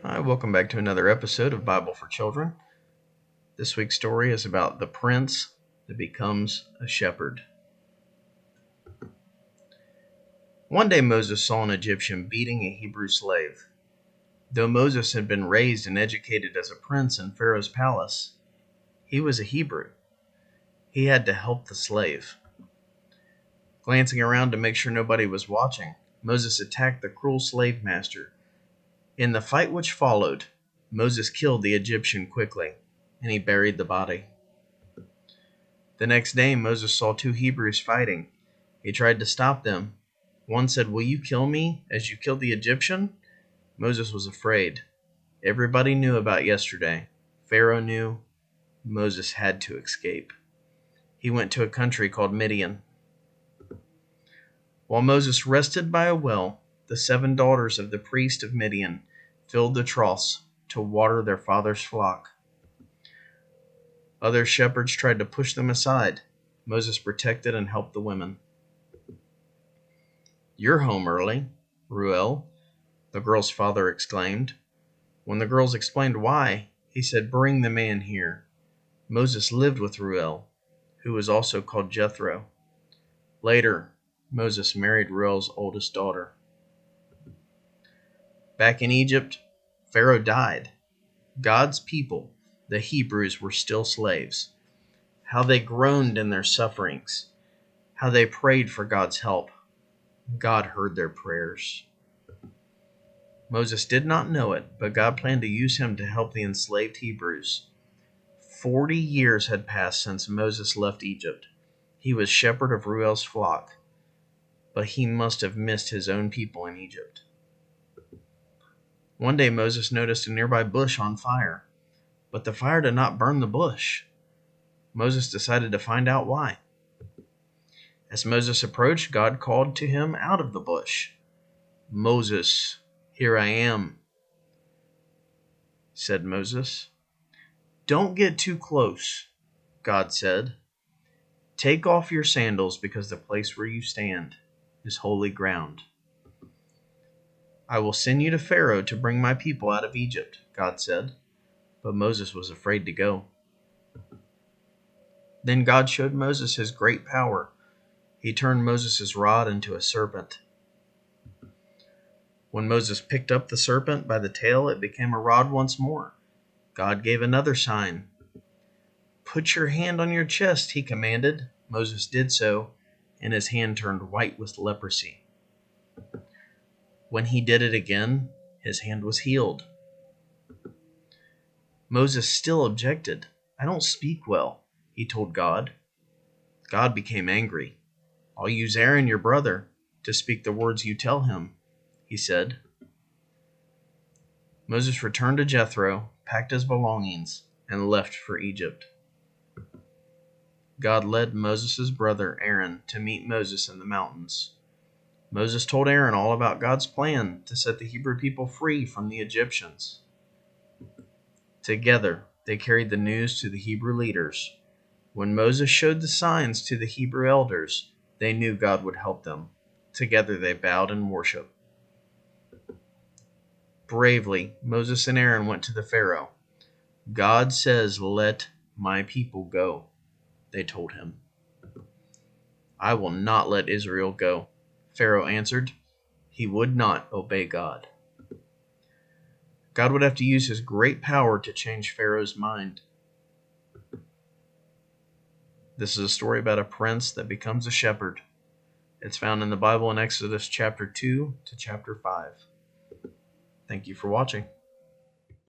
Hi, welcome back to another episode of Bible for Children. This week's story is about the prince that becomes a shepherd. One day Moses saw an Egyptian beating a Hebrew slave. Though Moses had been raised and educated as a prince in Pharaoh's palace, he was a Hebrew. He had to help the slave. Glancing around to make sure nobody was watching, Moses attacked the cruel slave master. In the fight which followed, Moses killed the Egyptian quickly, and he buried the body. The next day, Moses saw two Hebrews fighting. He tried to stop them. One said, "Will you kill me as you killed the Egyptian?" Moses was afraid. Everybody knew about yesterday. Pharaoh knew. Moses had to escape. He went to a country called Midian. While Moses rested by a well, the 7 daughters of the priest of Midian filled the troughs to water their father's flock. Other shepherds tried to push them aside. Moses protected and helped the women. "You're home early, Reuel," the girl's father exclaimed. When the girls explained why, he said, "Bring the man here." Moses lived with Reuel, who was also called Jethro. Later, Moses married Reuel's oldest daughter. Back in Egypt, Pharaoh died. God's people, the Hebrews, were still slaves. How they groaned in their sufferings. How they prayed for God's help. God heard their prayers. Moses did not know it, but God planned to use him to help the enslaved Hebrews. 40 years had passed since Moses left Egypt. He was shepherd of Reuel's flock, but he must have missed his own people in Egypt. One day Moses noticed a nearby bush on fire, but the fire did not burn the bush. Moses decided to find out why. As Moses approached, God called to him out of the bush. "Moses, here I am," said Moses. "Don't get too close," God said. "Take off your sandals because the place where you stand is holy ground." "I will send you to Pharaoh to bring my people out of Egypt," God said. But Moses was afraid to go. Then God showed Moses his great power. He turned Moses' rod into a serpent. When Moses picked up the serpent by the tail, it became a rod once more. God gave another sign. "Put your hand on your chest," he commanded. Moses did so, and his hand turned white with leprosy. When he did it again, his hand was healed. Moses still objected. "I don't speak well," he told God. God became angry. "I'll use Aaron, your brother, to speak the words you tell him," he said. Moses returned to Jethro, packed his belongings, and left for Egypt. God led Moses' brother Aaron to meet Moses in the mountains. Moses told Aaron all about God's plan to set the Hebrew people free from the Egyptians. Together, they carried the news to the Hebrew leaders. When Moses showed the signs to the Hebrew elders, they knew God would help them. Together they bowed in worship. Bravely, Moses and Aaron went to the Pharaoh. "God says, 'Let my people go,'" they told him. "I will not let Israel go," Pharaoh answered. He would not obey God. God would have to use his great power to change Pharaoh's mind. This is a story about a prince that becomes a shepherd. It's found in the Bible in Exodus chapter 2 to chapter 5. Thank you for watching.